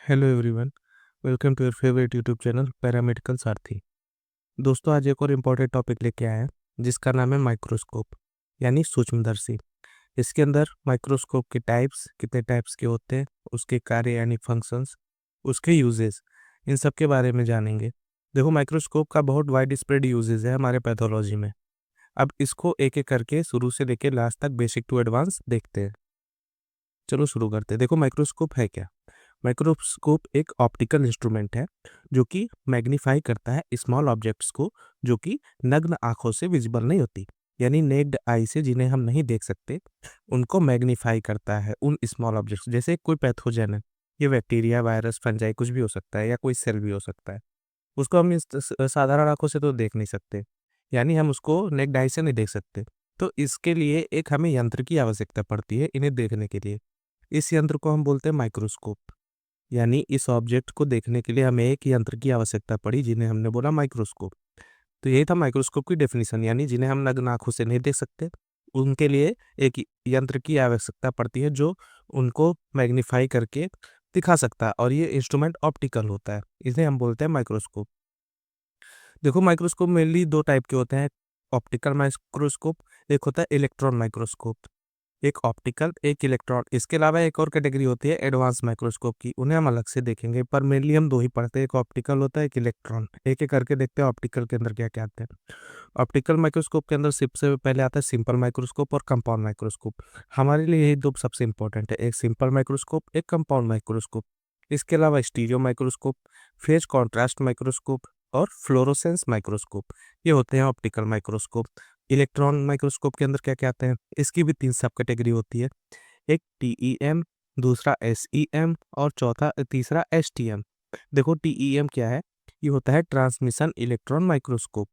Hello everyone. Welcome to your favourite YouTube channel paramedical Sarathi. दोस्तों, आज एक और इम्पोर्टेंट टॉपिक लेके आए हैं जिसका नाम है माइक्रोस्कोप यानी सूक्ष्मदर्शी। इसके अंदर माइक्रोस्कोप के टाइप्स, कितने टाइप्स के होते हैं, उसके कार्य यानी फंक्शंस, उसके यूजेस, इन सब के बारे में जानेंगे। देखो, माइक्रोस्कोप का बहुत वाइड स्प्रेड यूजेस है हमारे पैथोलॉजी में। अब इसको एक एक करके शुरू से लेके लास्ट तक बेसिक टू एडवांस देखते हैं। चलो शुरू करते हैं। देखो, माइक्रोस्कोप है क्या। माइक्रोस्कोप एक ऑप्टिकल इंस्ट्रूमेंट है जो कि मैग्नीफाई करता है स्मॉल ऑब्जेक्ट्स को, जो कि नग्न आंखों से विजिबल नहीं होती, यानी नेक्ड आई से जिन्हें हम नहीं देख सकते, उनको मैग्नीफाई करता है। उन स्मॉल ऑब्जेक्ट्स जैसे कोई पैथोजन है, ये बैक्टीरिया, वायरस, फंजाई कुछ भी हो सकता है, या कोई सेल भी हो सकता है, उसको हम साधारण आंखों से तो देख नहीं सकते, यानी हम उसको नेक्ड आई से नहीं देख सकते। तो इसके लिए एक हमें यंत्र की आवश्यकता पड़ती है इन्हें देखने के लिए। इस यंत्र को हम बोलते हैं माइक्रोस्कोप। यानी इस ऑब्जेक्ट को देखने के लिए हमें एक यंत्र की आवश्यकता पड़ी जिन्हें हमने बोला माइक्रोस्कोप। तो यही था माइक्रोस्कोप की डेफिनेशन, यानी जिन्हें हम नग्न आंखों से नहीं देख सकते, उनके लिए एक यंत्र की आवश्यकता पड़ती है जो उनको मैग्नीफाई करके दिखा सकता है, और ये इंस्ट्रूमेंट ऑप्टिकल होता है, इसे हम बोलते हैं माइक्रोस्कोप। देखो, माइक्रोस्कोप मेनली दो टाइप के होते हैं। ऑप्टिकल माइक्रोस्कोप, एक होता है इलेक्ट्रॉन माइक्रोस्कोप। एक ऑप्टिकल, एक इलेक्ट्रॉन। इसके अलावा एक और कैटेगरी होती है एडवांस माइक्रोस्कोप की, उन्हें हम अलग से देखेंगे, पर मेनली हम दो ही पढ़ते हैं, एक ऑप्टिकल होता है, एक इलेक्ट्रॉन। एक एक करके देखते हैं ऑप्टिकल के अंदर क्या क्या आते हैं। ऑप्टिकल माइक्रोस्कोप के अंदर सबसे पहले आता है सिंपल माइक्रोस्कोप और कंपाउंड माइक्रोस्कोप। हमारे लिए यही दो सबसे इंपॉर्टेंट है, एक सिंपल माइक्रोस्कोप, एक कंपाउंड माइक्रोस्कोप। इसके अलावा stereo microscope, phase contrast microscope और फ्लोरोसेंस माइक्रोस्कोप, ये होते हैं ऑप्टिकल माइक्रोस्कोप। इलेक्ट्रॉन माइक्रोस्कोप के अंदर क्या क्या आते हैं, इसकी भी तीन सब कैटेगरी होती है। एक टीईएम, दूसरा एसईएम और चौथा तीसरा एसटीएम। देखो, टीईएम क्या है, ये होता है ट्रांसमिशन इलेक्ट्रॉन माइक्रोस्कोप।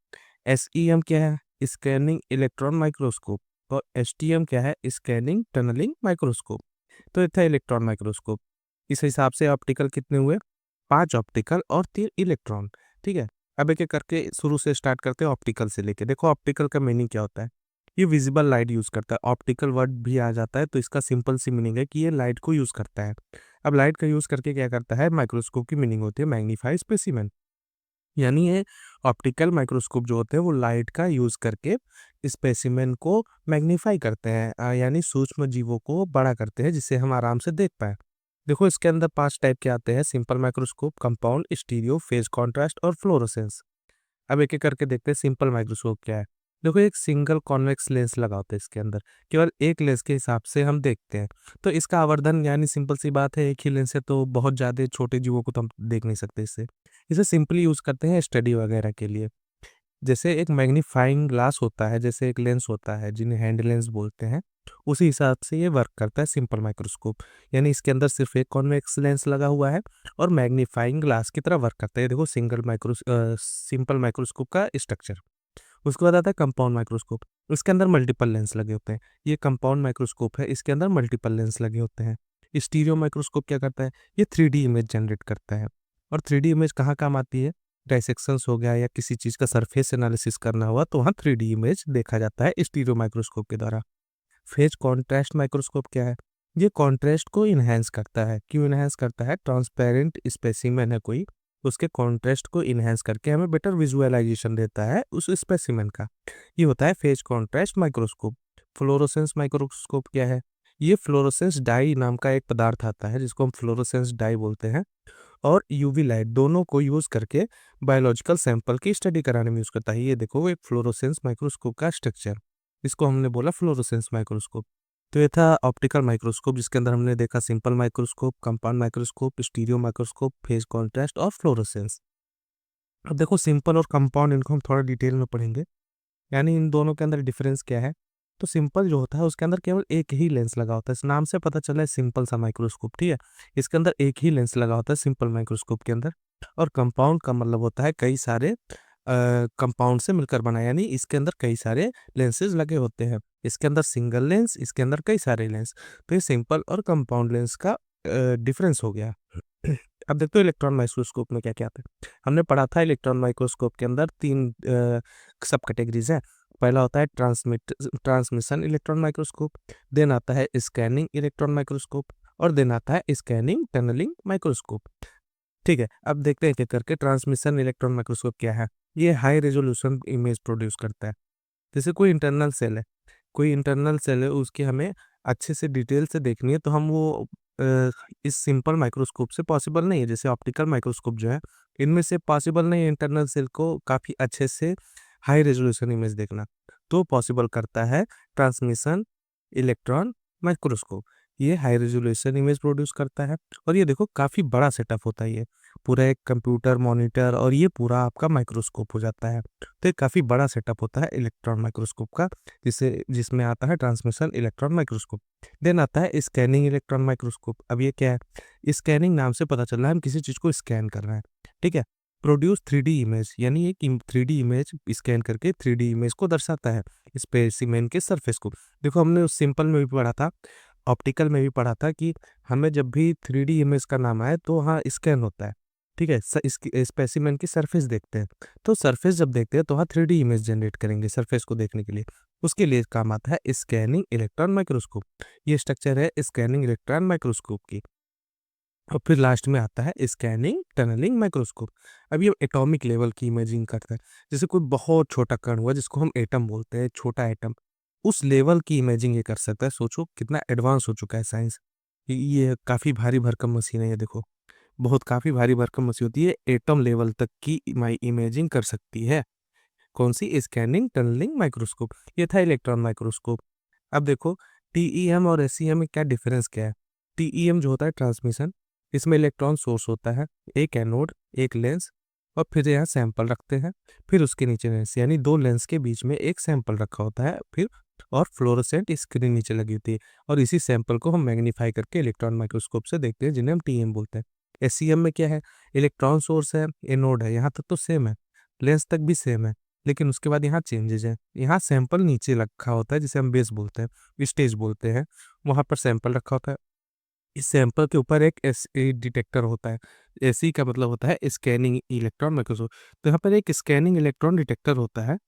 एसईएम क्या है, स्कैनिंग इलेक्ट्रॉन माइक्रोस्कोप। और एसटीएम क्या है, स्कैनिंग टनलिंग माइक्रोस्कोप। तो ये था इलेक्ट्रॉन माइक्रोस्कोप। इस हिसाब से ऑप्टिकल कितने हुए, 5 ऑप्टिकल और 3 इलेक्ट्रॉन। ठीक है। अब एक एक करके शुरू से स्टार्ट करते हैं ऑप्टिकल से लेके। देखो, ऑप्टिकल का मीनिंग क्या होता है, ये विजिबल लाइट यूज करता है। ऑप्टिकल वर्ड भी आ जाता है तो इसका सिंपल सी मीनिंग है कि ये लाइट को यूज करता है। अब लाइट का यूज करके क्या करता है, माइक्रोस्कोप की मीनिंग होती है मैग्नीफाई स्पेसिमेन। यानी ये ऑप्टिकल माइक्रोस्कोप जो होते हैं वो लाइट का यूज करके स्पेसिमेन को मैग्नीफाई करते हैं, यानी सूक्ष्म जीवों को बड़ा करते हैं जिससे हम आराम से देख पाए। देखो, इसके अंदर 5 टाइप के आते हैं, simple microscope, compound, stereo, phase contrast और फ्लोरोसेंस। अब एक एक करके देखते हैं सिंपल माइक्रोस्कोप क्या है। देखो, एक सिंगल कॉन्वेक्स लेंस लगा होता है इसके अंदर, केवल एक लेंस के हिसाब से हम देखते हैं। तो इसका आवर्धन, यानी सिंपल सी बात है, एक ही लेंस है तो बहुत ज़्यादा छोटे जीवों को तो हम देख नहीं सकते इससे। इसे सिंपली यूज़ करते हैं स्टडी वगैरह के लिए। जैसे एक मैग्नीफाइंग ग्लास होता है, जैसे एक लेंस होता है जिन्हें हैंड लेंस बोलते हैं, उसी हिसाब से ये वर्क करता है सिंपल माइक्रोस्कोप। यानी इसके अंदर सिर्फ एक कॉन्वेक्स लेंस लगा हुआ है और मैग्नीफाइंग ग्लास की तरह वर्क करता है। देखो, सिंपल माइक्रोस्कोप का स्ट्रक्चर। उसके बाद आता है कंपाउंड माइक्रोस्कोप। इसके अंदर मल्टीपल लेंस लगे होते हैं। ये कंपाउंड माइक्रोस्कोप है, इसके अंदर मल्टीपल लेंस लगे होते हैं। स्टीरियो माइक्रोस्कोप क्या करता है, ये 3D इमेज जनरेट करता है। और 3D इमेज कहाँ काम आती है, डाइसेक्शंस हो गया या किसी चीज़ का सरफेस एनालिसिस करना हुआ तो वहाँ 3D इमेज देखा जाता है स्टीरियो माइक्रोस्कोप के द्वारा। फेज कॉन्ट्रास्ट माइक्रोस्कोप क्या है, ये कॉन्ट्रास्ट को इन्हेंस करता है। क्यों इन्हेंस करता है, ट्रांसपेरेंट स्पेसिमेन है कोई, उसके कॉन्ट्रास्ट को इन्हेंस करके हमें बेटर विजुअलाइजेशन देता है उस स्पेसिमेन का। ये होता है phase contrast microscope. Fluorescence microscope क्या है, ये फ्लोरोसेंस डाई नाम का एक पदार्थ आता है जिसको हम फ्लोरोसेंस डाई बोलते हैं, और यूवी लाइट दोनों को यूज करके बायोलॉजिकल सैंपल की स्टडी कराने में यूज करता है। ये देखो, एक फ्लोरोसेंस माइक्रोस्कोप का स्ट्रक्चर, इसको हमने बोला फ्लोरोसेंस माइक्रोस्कोप। तो ये था ऑप्टिकल माइक्रोस्कोप जिसके अंदर हमने देखा simple microscope, compound microscope, stereo microscope, phase contrast और फ्लोरोसेंस। अब देखो, सिंपल और कंपाउंड, इनको हम थोड़ा डिटेल में पढ़ेंगे, यानी इन दोनों के अंदर डिफरेंस क्या है। तो सिंपल जो होता है उसके अंदर केवल एक ही लेंस लगा होता है, इस नाम से पता चला है सिंपल सा माइक्रोस्कोप। ठीक है, इसके अंदर एक ही लेंस लगा होता है सिंपल माइक्रोस्कोप के अंदर। और कंपाउंड का मतलब होता है कई सारे कंपाउंड से मिलकर बना, यानी इसके अंदर कई सारे लेंसेज लगे होते हैं। इसके अंदर सिंगल लेंस, इसके अंदर कई सारे लेंस। तो ये सिंपल और कंपाउंड लेंस का डिफरेंस हो गया। अब देखते हो इलेक्ट्रॉन माइक्रोस्कोप में क्या क्या आता है। हमने पढ़ा था इलेक्ट्रॉन माइक्रोस्कोप के अंदर 3 सब कैटेगरीज हैं। पहला होता है ट्रांसमिशन इलेक्ट्रॉन माइक्रोस्कोप, देन आता है स्कैनिंग इलेक्ट्रॉन माइक्रोस्कोप, और देन आता है स्कैनिंग टनलिंग माइक्रोस्कोप। ठीक है, अब देखते हैं एक एक करके। ट्रांसमिशन इलेक्ट्रॉन माइक्रोस्कोप क्या है? ये हाई रेजोल्यूशन इमेज प्रोड्यूस करता है। जैसे कोई इंटरनल सेल है, उसकी हमें अच्छे से डिटेल से देखनी है, तो हम वो इस सिंपल माइक्रोस्कोप से पॉसिबल नहीं है। जैसे ऑप्टिकल माइक्रोस्कोप जो है, इनमें से पॉसिबल नहीं है इंटरनल सेल को काफ़ी अच्छे से हाई रेजोल्यूशन इमेज देखना। तो पॉसिबल करता है ट्रांसमिशन इलेक्ट्रॉन माइक्रोस्कोप। ये हाई रेजोल्यूशन इमेज प्रोड्यूस करता है। और ये देखो काफ़ी बड़ा सेटअप होता है, ये पूरा एक कंप्यूटर मॉनिटर और ये पूरा आपका माइक्रोस्कोप हो जाता है। तो ये काफ़ी बड़ा सेटअप होता है इलेक्ट्रॉन माइक्रोस्कोप का, जिसमें आता है ट्रांसमिशन इलेक्ट्रॉन माइक्रोस्कोप। देन आता है स्कैनिंग इलेक्ट्रॉन माइक्रोस्कोप। अब ये क्या है? स्कैनिंग नाम से पता चल रहा है हम किसी चीज़ को स्कैन कर रहे हैं। ठीक है, प्रोड्यूस 3D इमेज, यानी एक 3D इमेज स्कैन करके 3D इमेज को दर्शाता है स्पेसिमेन के सरफेस को। देखो हमने उस सिंपल में भी पढ़ा था, ऑप्टिकल में भी पढ़ा था कि हमें जब भी 3D इमेज का नाम आए तो वहाँ स्कैन होता है। ठीक है, इसकी स्पेसिमेन की सरफेस देखते हैं, तो सरफेस जब देखते हैं तो वहाँ 3D इमेज जनरेट करेंगे सरफेस को देखने के लिए। उसके लिए काम आता है स्कैनिंग इलेक्ट्रॉन माइक्रोस्कोप। ये स्ट्रक्चर है स्कैनिंग इलेक्ट्रॉन माइक्रोस्कोप की। और फिर लास्ट में आता है स्कैनिंग टनलिंग माइक्रोस्कोप। अब ये एटॉमिक लेवल की इमेजिंग करता है। जैसे कोई बहुत छोटा कण हुआ जिसको हम एटम बोलते हैं, छोटा एटम, उस लेवल की इमेजिंग ये कर सकता है। सोचो कितना एडवांस हो चुका है साइंस। ये काफ़ी भारी भरकम मशीन है, ये देखो बहुत काफ़ी भारी भरकम मशीन होती है, एटम लेवल तक की इमेजिंग कर सकती है। कौन सी? Scanning tunnelling microscope. ये था इलेक्ट्रॉन माइक्रोस्कोप। अब देखो टीईएम और एसईएम में क्या डिफरेंस क्या है? टीईएम जो होता है ट्रांसमिशन, इसमें इलेक्ट्रॉन सोर्स होता है, एक एनोड एक लेंस, और फिर यहाँ सैंपल रखते हैं, फिर उसके नीचे लेंस, यानी दो लेंस के बीच में एक सैंपल रखा होता है, फिर और फ्लोरोसेंट स्क्रीन नीचे लगी होती है, और इसी सैंपल को हम मैग्नीफाई करके इलेक्ट्रॉन माइक्रोस्कोप से देखते हैं, जिन्हें हम टीएम बोलते हैं। एसईएम में क्या है? इलेक्ट्रॉन सोर्स है, एनोड है, यहाँ तक तो सेम है, लेंस तक भी सेम है, लेकिन उसके बाद यहाँ चेंजेस हैं। यहाँ सैंपल नीचे रखा होता है, जिसे हम बेस बोलते हैं, स्टेज बोलते हैं, वहाँ पर सैंपल रखा होता है। इस सैंपल के ऊपर एक एसई डिटेक्टर होता है। एसई का मतलब होता है स्कैनिंग इलेक्ट्रॉन माइक्रोस्कोप। तो यहाँ पर एक स्कैनिंग इलेक्ट्रॉन डिटेक्टर होता है,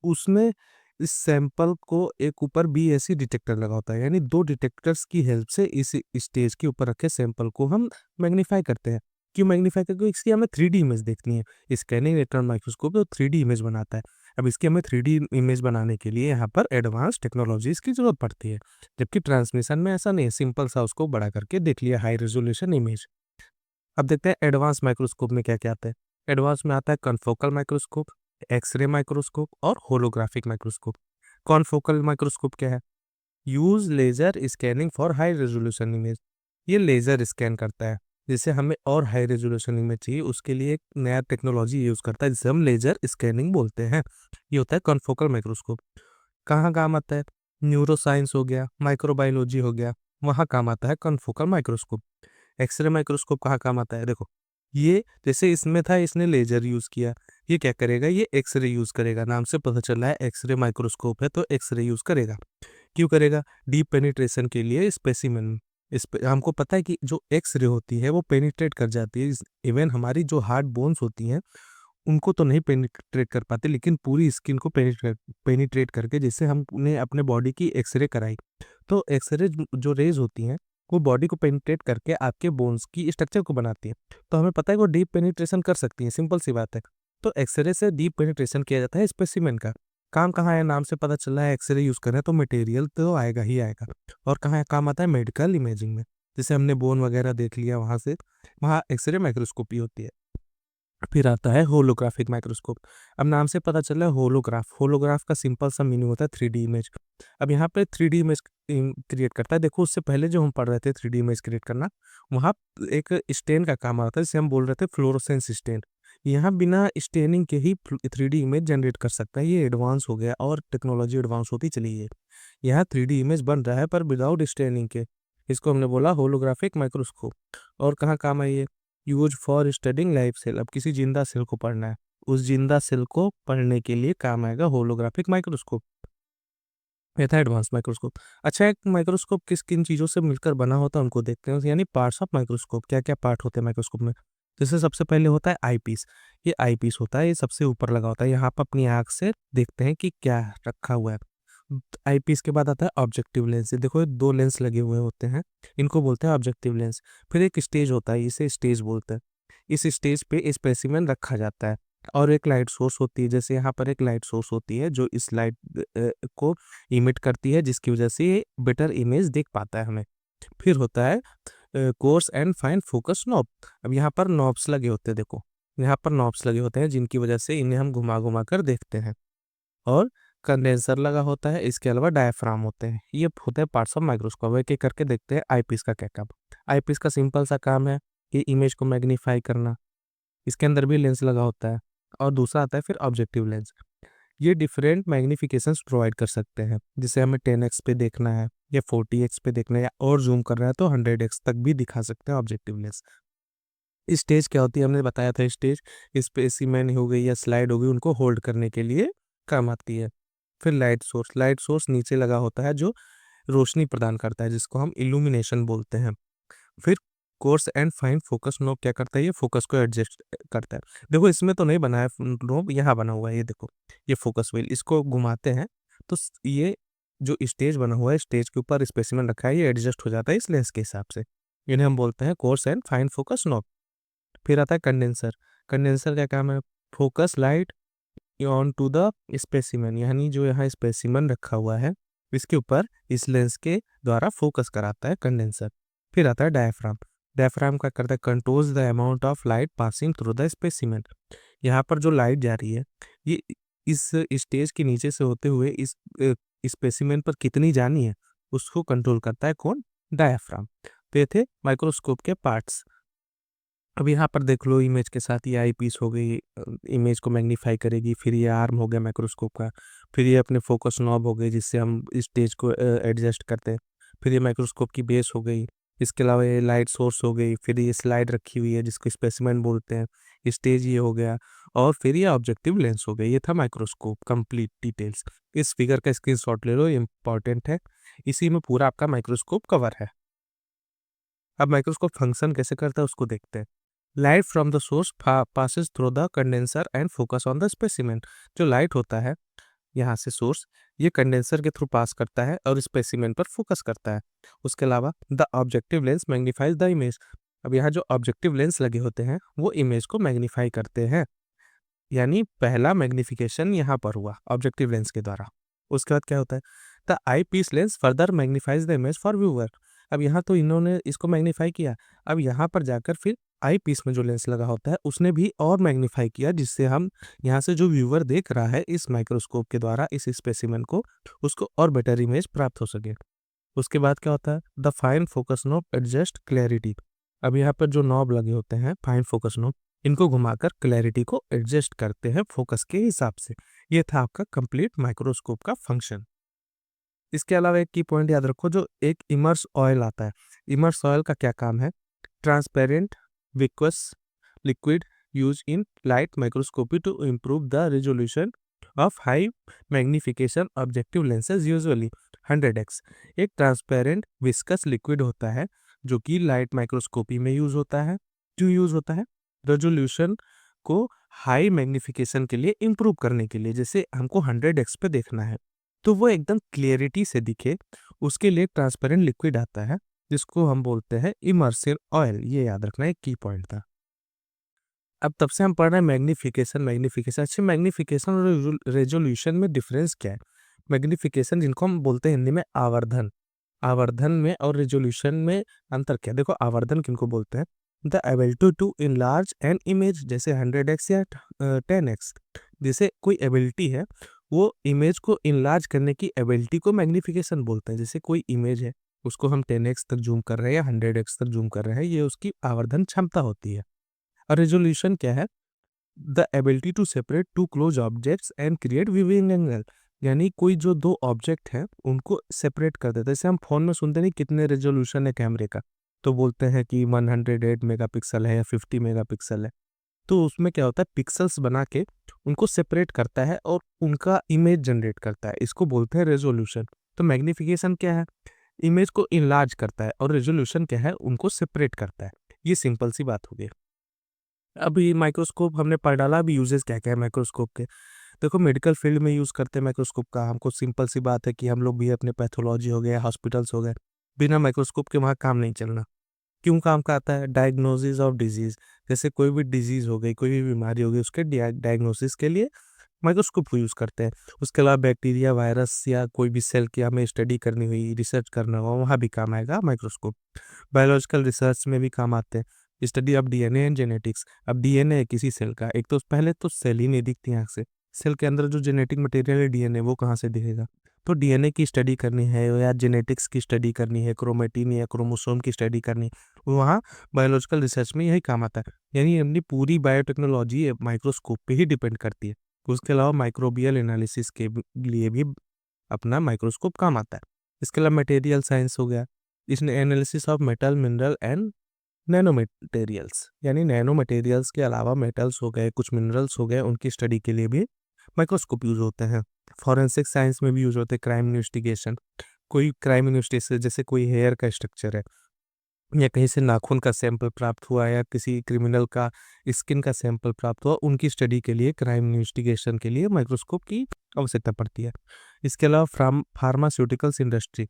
उसमें इस सैंपल को एक ऊपर बीएसई डिटेक्टर लगा होता है, यानी दो डिटेक्टर्स की हेल्प से इस स्टेज के ऊपर रखे सैंपल को हम मैग्नीफाई करते हैं। क्यों मैग्नीफाई करते हैं? इसकी हमें 3D इमेज देखनी है। स्कैनिंग इलेक्ट्रॉन माइक्रोस्कोप तो 3D इमेज बनाता है। अब इसकी हमें 3D इमेज बनाने के लिए यहाँ पर एडवांस टेक्नोलॉजीज की जरूरत पड़ती है, जबकि ट्रांसमिशन में ऐसा नहीं है, सिंपल सा उसको बड़ा करके देख लिया, हाई रेजोल्यूशन इमेज। अब देखते हैं एडवांस माइक्रोस्कोप में क्या क्या आता है। एडवांस में आता है कॉन्फोकल माइक्रोस्कोप, एक्सरे माइक्रोस्कोप और होलोग्राफिक माइक्रोस्कोप। कॉन्फोकल माइक्रोस्कोप क्या है? Use laser scanning for high resolution image. ये लेजर स्कैन करता है, जैसे हमें और हाई रेजोल्यूशन इमेज चाहिए, उसके लिए एक नया टेक्नोलॉजी यूज करता है, जिसे हम लेजर स्कैनिंग बोलते हैं। ये होता है कॉन्फोकल माइक्रोस्कोप। कहाँ काम आता है? न्यूरो साइंस हो गया, माइक्रोबायोलॉजी हो गया, वहाँ काम आता है कॉन्फोकल माइक्रोस्कोप। एक्सरे माइक्रोस्कोप कहाँ काम आता है? देखो ये जैसे इसमें था, इसने लेजर यूज किया, ये क्या करेगा? ये एक्सरे यूज करेगा। नाम से पता चल रहा है एक्सरे माइक्रोस्कोप है, तो एक्सरे यूज करेगा। क्यों करेगा? डीप पेनिट्रेशन के लिए स्पेसिमेन। हमको पता है कि जो एक्सरे होती है वो पेनिट्रेट कर जाती है, इवन हमारी जो हार्ड बोन्स होती हैं उनको तो नहीं पेनिट्रेट कर पाते, लेकिन पूरी स्किन को पेनिट्रेट करके, जैसे हमने अपने बॉडी की एक्सरे कराई, तो एक्सरे जो रेज होती हैं वो बॉडी को पेनिट्रेट करके आपके बोन्स की स्ट्रक्चर को बनाती है। तो हमें पता है वो डीप पेनिट्रेशन कर सकती है, सिंपल सी बात है। तो एक्सरे से डीप पेनिट्रेशन किया जाता है स्पेसिमेन का। काम कहाँ है? नाम से पता चल रहा है एक्सरे यूज करें तो मटेरियल तो आएगा ही आएगा। और कहाँ काम आता है? मेडिकल इमेजिंग में। जैसे हमने बोन वगैरह देख लिया, वहाँ से वहाँ एक्सरे माइक्रोस्कोपी होती है। फिर आता है होलोग्राफिक माइक्रोस्कोप। अब नाम से पता चल रहा है होलोग्राफ। होलोग्राफ का सिंपल सा मीनिंग होता है 3D इमेज। अब यहाँ पे 3D इमेज क्रिएट करता है। देखो उससे पहले जो हम पढ़ रहे थे 3D इमेज क्रिएट करना, वहाँ एक स्टेन का काम आता है, जिसे हम बोल रहे थे फ्लोरोसेंस स्टेन। यहाँ बिना स्टेनिंग के ही 3D इमेज जनरेट कर सकता है। ये एडवांस हो गया और टेक्नोलॉजी एडवांस होती चली है। यहाँ 3D इमेज बन रहा है पर विदाउट स्टेनिंग के। इसको हमने बोला होलोग्राफिक माइक्रोस्कोप। और कहाँ काम है ये? Use for studying live cell. अब किसी जिंदा सेल को पढ़ना है, उस जिंदा सेल को पढ़ने के लिए काम आएगा होलोग्राफिक माइक्रोस्कोप। ये था एडवांस माइक्रोस्कोप। अच्छा, एक माइक्रोस्कोप किस किन चीज़ों से मिलकर बना होता है उनको देखते हैं, यानी पार्ट्स ऑफ माइक्रोस्कोप। क्या क्या पार्ट होते हैं माइक्रोस्कोप में? जैसे सबसे पहले होता है आई पीस। ये आई पीस होता है, ये सबसे ऊपर लगा होता है, यहाँ पर अपनी आँख से देखते हैं कि क्या रखा हुआ है। आईपीस के बाद आता है ऑब्जेक्टिव लेंस। देखो, दो लेंस लगे हुए होते हैं, इनको बोलते हैं ऑब्जेक्टिव लेंस। फिर एक स्टेज होता है, इसे स्टेज बोलते हैं। इस स्टेज पे स्पेसिमेन रखा जाता है और एक लाइट सोर्स होती है। जैसे यहाँ पर एक लाइट सोर्स होती है जो इस लाइट को इमिट करती है, जिसकी वजह से ये बेटर इमेज देख पाता है हमें। फिर होता है course and fine focus knob. अब यहाँ पर नॉब्स लगे होते हैं, देखो यहाँ पर नॉब्स लगे होते हैं जिनकी वजह से इन्हें हम घुमा घुमा कर देखते हैं। और कंडेंसर लगा होता है, इसके अलावा डायफ्राम होते हैं। ये होते हैं पार्ट्स ऑफ माइक्रोस्कोप। एक एक करके देखते हैं आईपीस का क्या काम। आईपीस का सिंपल सा काम है कि इमेज को मैग्नीफाई करना, इसके अंदर भी लेंस लगा होता है। और दूसरा आता है फिर ऑब्जेक्टिव लेंस। ये डिफरेंट मैग्निफिकेशंस प्रोवाइड कर सकते हैं। जिसे हमें 10x पे देखना है या 40x पे देखना है या और जूम करना है तो 100x तक भी दिखा सकते हैं ऑब्जेक्टिव लेंस। स्टेज क्या होती है, हमने बताया था। स्टेज स्पेसिमेन हो गई या स्लाइड हो गई, उनको होल्ड करने के लिए काम आती है। फिर लाइट सोर्स। लाइट सोर्स नीचे लगा होता है जो रोशनी प्रदान करता है, जिसको हम इल्यूमिनेशन बोलते हैं। फिर coarse and fine focus knob क्या करता है, ये फोकस को एडजस्ट करता है। देखो इसमें तो नहीं बना है नोब, यहाँ बना हुआ है, ये देखो ये फोकस व्हील। इसको घुमाते हैं तो ये जो स्टेज बना हुआ है, स्टेज के ऊपर स्पेसिमेन रखा है, ये एडजस्ट हो जाता है इस लेंस के हिसाब से। इन्हें हम बोलते हैं coarse and fine focus knob. फिर आता है कंडेंसर। कंडेंसर का काम है focus light on to the specimen, यानी जो यहाँ स्पेसिमेन रखा हुआ है इसके ऊपर इस लेंस के द्वारा फोकस कराता है कंडेंसर। फिर आता है डायफ्राम। डायफ्राम का करता है controls the amount of light passing through the specimen. यहाँ पर जो लाइट जा रही है ये इस स्टेज के नीचे से होते हुए इस स्पेसिमेन पर कितनी जानी है उसको कंट्रोल करता है कौन, डायफ्राम। तो ये थे माइक्रोस्कोप के पार्ट्स। अब यहाँ पर देख लो इमेज के साथ ये आई पीस हो गई, इमेज को मैग्नीफाई करेगी। फिर ये आर्म हो गया माइक्रोस्कोप का। फिर ये अपने फोकस नॉब हो गई जिससे हम स्टेज को एडजस्ट करते हैं। फिर ये माइक्रोस्कोप की बेस हो गई। इसके अलावा ये लाइट सोर्स हो गई। फिर ये स्लाइड रखी हुई है जिसको स्पेसिमेन बोलते हैं। स्टेज ये हो गया। और फिर ये ऑब्जेक्टिव लेंस हो गई। ये था माइक्रोस्कोप कंप्लीट डिटेल्स। इस फिगर का स्क्रीनशॉट ले लो, ये इंपॉर्टेंट है। इसी में पूरा आपका माइक्रोस्कोप कवर है। अब माइक्रोस्कोप फंक्शन कैसे करता है उसको देखते हैं। Light from the source passes through the condenser and focus on the specimen. जो लाइट होता है यहाँ से सोर्स, ये कंडेंसर के थ्रू पास करता है और स्पेसिमेन पर फोकस करता है। उसके अलावा the objective lens magnifies the image. अब यहाँ जो ऑब्जेक्टिव लेंस लगे होते हैं वो इमेज को मैग्नीफाई करते हैं, यानी पहला मैग्निफिकेशन यहाँ पर हुआ ऑब्जेक्टिव लेंस के द्वारा। उसके बाद क्या होता है, the eyepiece lens further magnifies the image for viewer. अब यहाँ तो इन्होंने इसको मैग्नीफाई किया, अब यहाँ पर जाकर फिर आई पीस में जो लेंस लगा होता है उसने भी और मैग्नीफाई किया, जिससे हम यहाँ से जो व्यूअर देख रहा है इस माइक्रोस्कोप के द्वारा इस स्पेसिमेन को, उसको और बेटर इमेज प्राप्त हो सके। उसके बाद क्या होता है, the fine focus knob adjust clarity. अब यहाँ पर जो नॉब लगे होते हैं फाइन फोकस नॉब, इनको घुमाकर क्लैरिटी को एडजस्ट करते हैं फोकस के हिसाब से। ये था आपका कंप्लीट माइक्रोस्कोप का फंक्शन। इसके अलावा एक की पॉइंट याद रखो, जो एक इमर्स ऑयल आता है। इमर्स ऑयल का क्या काम है, transparent viscous liquid use in light microscopy to improve the resolution of high magnification objective lenses usually 100x। एक ट्रांसपेरेंट विस्कस लिक्विड होता है जो कि लाइट माइक्रोस्कोपी में यूज होता है। क्यों यूज होता है, रेजोल्यूशन को हाई मैग्निफिकेशन के लिए इम्प्रूव करने के लिए। जैसे हमको 100x पे देखना है तो वो एकदम क्लियरिटी से दिखे, उसके लिए ट्रांसपेरेंट लिक्विड आता है जिसको हम बोलते हैं इमर्सिव ऑयल। ये याद रखना एक की पॉइंट था। अब तब से हम पढ़ रहे हैं मैग्निफिकेशन। मैग्निफिकेशन, अच्छे मैग्निफिकेशन और रेजोल्यूशन में डिफरेंस क्या है। मैग्निफिकेशन जिनको हम बोलते हैं हिंदी में आवर्धन, आवर्धन में और रेजोल्यूशन में अंतर क्या है। देखो आवर्धन किनको बोलते हैं, the ability to enlarge an image, जैसे 100x या 10x। जैसे कोई एबिलिटी है, वो इमेज को इनलार्ज करने की एबिलिटी को मैग्निफिकेशन बोलते हैं। जैसे कोई इमेज है उसको हम 10x तक जूम कर रहे हैं या 100x तक जूम कर रहे हैं, ये उसकी आवर्धन क्षमता होती है। और रेजोल्यूशन क्या है, the ability to separate two close objects and create viewing angle. यानी कोई जो दो ऑब्जेक्ट हैं उनको सेपरेट कर देता है। जैसे हम फोन में सुनते नहीं कितने रेजोल्यूशन है कैमरे का, तो बोलते हैं कि 108 मेगापिक्सल है या 50 मेगापिक्सल है। तो उसमें क्या होता है, पिक्सल्स बना के उनको सेपरेट करता है और उनका इमेज जनरेट करता है, इसको बोलते हैं रेजोल्यूशन। तो मैग्निफिकेशन क्या है, इमेज को इनलार्ज करता है, और रेजोल्यूशन क्या है, उनको सेपरेट करता है। ये सिंपल सी बात हो गई। अभी माइक्रोस्कोप हमने पढ़ डाला, अभी यूजेस क्या क्या है माइक्रोस्कोप के। देखो मेडिकल फील्ड में यूज़ करते हैं माइक्रोस्कोप का, हमको सिंपल सी बात है कि हम लोग भी अपने पैथोलॉजी हो गए, हॉस्पिटल्स हो गए, बिना माइक्रोस्कोप के वहाँ काम नहीं चलना। क्यों काम का आता है? डायग्नोसिस ऑफ डिजीज़, जैसे कोई भी डिजीज़ हो गई, कोई भी बीमारी हो गई, उसके डायग्नोसिस के लिए माइक्रोस्कोप को यूज़ करते हैं। उसके अलावा बैक्टीरिया, वायरस या कोई भी सेल की हमें स्टडी करनी हुई, रिसर्च करना हुआ, वहाँ भी काम आएगा माइक्रोस्कोप। बायोलॉजिकल रिसर्च में भी काम आते हैं। Study of DNA and genetics, अब डीएनए है किसी सेल का, एक तो पहले तो सेल ही नहीं दिखती आँख से, सेल के अंदर जो जेनेटिक मटेरियल है डीएनए, वो कहाँ से दिखेगा? तो डीएनए की स्टडी करनी है या जेनेटिक्स की स्टडी करनी है, क्रोमेटिन या क्रोमोसोम की स्टडी करनी है, वहाँ बायोलॉजिकल रिसर्च में यही काम आता है। यानी अपनी पूरी बायोटेक्नोलॉजी माइक्रोस्कोप पे ही डिपेंड करती है। उसके अलावा माइक्रोबियल एनालिसिस के लिए भी अपना माइक्रोस्कोप काम आता है। इसके अलावा मटेरियल साइंस हो गया, इसमें analysis of metal, mineral and nano materials, यानी नैनो मटेरियल्स के अलावा मेटल्स हो गए, कुछ मिनरल्स हो गए, उनकी स्टडी के लिए भी माइक्रोस्कोप यूज होते हैं। फॉरेंसिक साइंस में भी यूज होते हैं, क्राइम इन्वेस्टिगेशन, कोई क्राइम इन्वेस्टिगेशन, जैसे कोई हेयर का स्ट्रक्चर है या कहीं से नाखून का सैंपल प्राप्त हुआ या किसी क्रिमिनल का स्किन का सैंपल प्राप्त हुआ, उनकी स्टडी के लिए, क्राइम इन्वेस्टिगेशन के लिए माइक्रोस्कोप की आवश्यकता पड़ती है। इसके अलावा फार्मास्यूटिकल्स इंडस्ट्री,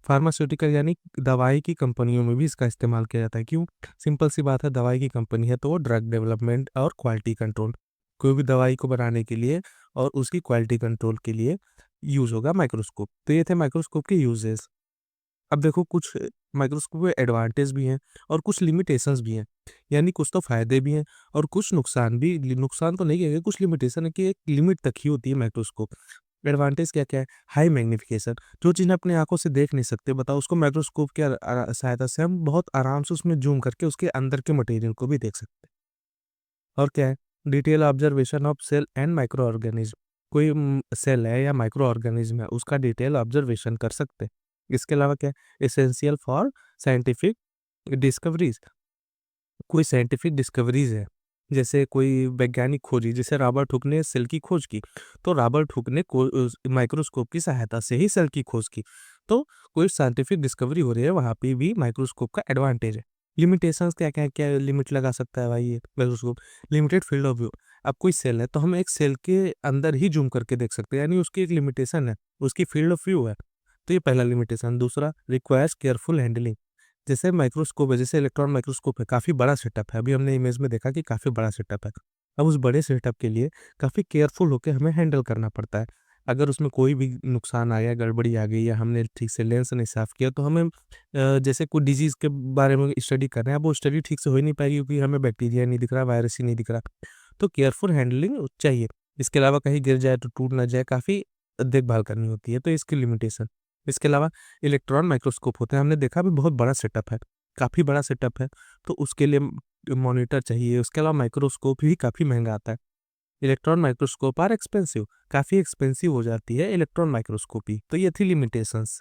फार्मास्यूटिकल यानी दवाई की कंपनियों में भी इसका इस्तेमाल किया जाता है। क्यों? सिंपल सी बात है, दवाई की कंपनी है तो वो ड्रग डेवलपमेंट और क्वालिटी कंट्रोल, कोई भी दवाई को बनाने के लिए और उसकी क्वालिटी कंट्रोल के लिए यूज होगा माइक्रोस्कोप। तो ये थे माइक्रोस्कोप के यूजेस। अब देखो कुछ माइक्रोस्कोप के एडवांटेज भी हैं और कुछ लिमिटेशंस भी हैं, यानी कुछ तो फायदे भी हैं और कुछ नुकसान भी। नुकसान तो नहीं कहेंगे, कुछ लिमिटेशन है कि एक लिमिट तक ही होती है माइक्रोस्कोप। एडवांटेज क्या क्या है? हाई मैग्निफिकेशन, जो चीज़ अपने आंखों से देख नहीं सकते, बताओ उसको माइक्रोस्कोप की सहायता से हम बहुत आराम से उसमें जूम करके उसके अंदर के मटेरियल को भी देख सकते हैं। और क्या है? Detail observation of cell and micro organism, कोई सेल है या माइक्रो ऑर्गेनिज्म है, उसका डिटेल ऑब्जर्वेशन कर सकते हैं। इसके अलावा क्या है? एसेंशियल फॉर साइंटिफिक डिस्कवरीज, कोई साइंटिफिक डिस्कवरीज है, जैसे कोई वैज्ञानिक खोजी, जैसे रॉबर्ट हुक ने सेल की खोज की, तो रॉबर्ट हुक ने माइक्रोस्कोप की सहायता से ही सेल की खोज की। तो कोई साइंटिफिक डिस्कवरी हो रही है, वहाँ पे भी माइक्रोस्कोप का एडवांटेज है। लिमिटेशंस क्या क्या है? क्या लिमिट लगा सकता है भाई ये microscope? Limited field of view, अब कोई सेल है तो हम एक सेल के अंदर ही जूम करके देख सकते हैं, यानी उसकी एक लिमिटेशन है, उसकी फील्ड ऑफ व्यू है। तो ये पहला लिमिटेशन। दूसरा, रिक्वायर्स केयरफुल हैंडलिंग, जैसे माइक्रोस्कोप है, जैसे इलेक्ट्रॉन माइक्रोस्कोप है, काफ़ी बड़ा सेटअप है, अभी हमने इमेज में देखा कि काफ़ी बड़ा सेटअप है। अब उस बड़े सेटअप के लिए काफ़ी केयरफुल होकर हमें हैंडल करना पड़ता है। अगर उसमें कोई भी नुकसान आ गया, गड़बड़ी आ गई या हमने ठीक से लेंस नहीं साफ किया, तो हमें जैसे कोई डिजीज़ के बारे में स्टडी कर रहे हैं, अब वो स्टडी ठीक से हो ही नहीं पाएगी क्योंकि हमें बैक्टीरिया नहीं दिख रहा, वायरस ही नहीं दिख रहा। तो केयरफुल हैंडलिंग चाहिए। इसके अलावा कहीं गिर जाए तो टूट ना जाए, काफ़ी देखभाल करनी होती है, तो इसकी लिमिटेशन। इसके अलावा इलेक्ट्रॉन माइक्रोस्कोप होते हैं, हमने देखा भी बहुत बड़ा सेटअप है, काफ़ी बड़ा सेटअप है, तो उसके लिए मॉनिटर चाहिए। उसके अलावा माइक्रोस्कोप भी काफ़ी महंगा आता है। इलेक्ट्रॉन माइक्रोस्कोप आर एक्सपेंसिव, काफ़ी एक्सपेंसिव हो जाती है इलेक्ट्रॉन माइक्रोस्कोपी। तो ये थी लिमिटेशंस।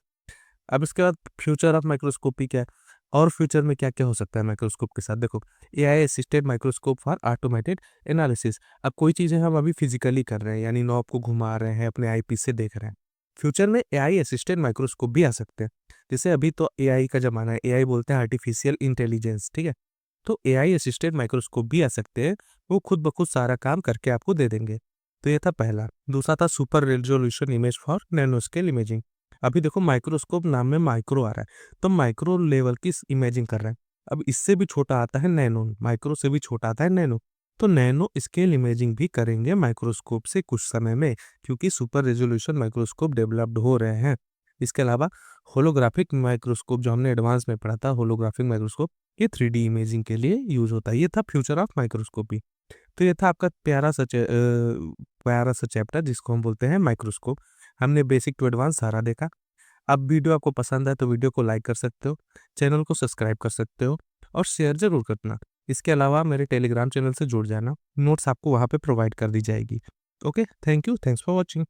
अब इसके बाद फ्यूचर ऑफ माइक्रोस्कोपी क्या है, और फ्यूचर में क्या क्या हो सकता है माइक्रोस्कोप के साथ? देखो, AI assisted microscope for automated analysis, अब कोई चीज़ें हम अभी फिजिकली कर रहे हैं, यानी नॉब को घुमा रहे हैं, अपने आईपीस से देख रहे हैं, फ्यूचर में एआई असिस्टेड माइक्रोस्कोप भी आ सकते हैं। जैसे अभी तो एआई का ज़माना है, एआई बोलते हैं आर्टिफिशियल इंटेलिजेंस, ठीक है? तो एआई असिस्टेड माइक्रोस्कोप भी आ सकते हैं, वो खुद ब खुद सारा काम करके आपको दे देंगे। तो ये था पहला। दूसरा था super resolution image for nano scale imaging. अभी देखो माइक्रोस्कोप नाम में माइक्रो आ रहा है, तो माइक्रो लेवल की इमेजिंग कर रहे हैं। अब इससे भी छोटा आता है नैनो, माइक्रो से भी छोटा आता है नैनो। तो नैनो स्केल इमेजिंग भी करेंगे माइक्रोस्कोप से कुछ समय में, क्योंकि सुपर रेजोल्यूशन माइक्रोस्कोप डेवलप्ड हो रहे हैं। इसके अलावा होलोग्राफिक माइक्रोस्कोप, जो हमने एडवांस में पढ़ा था, होलोग्राफिक माइक्रोस्कोप, ये 3D इमेजिंग के लिए यूज होता है। ये था फ्यूचर ऑफ माइक्रोस्कोपी। तो ये था आपका प्यारा सा चैप्टर जिसको हम बोलते हैं माइक्रोस्कोप। हमने बेसिक टू एडवांस सारा देखा। अब वीडियो आपको पसंद आए तो वीडियो को लाइक कर सकते हो, चैनल को सब्सक्राइब कर सकते हो और शेयर ज़रूर करना। इसके अलावा मेरे टेलीग्राम चैनल से जुड़ जाना, नोट्स आपको वहाँ पे प्रोवाइड कर दी जाएगी। Okay, thank you, thanks for watching.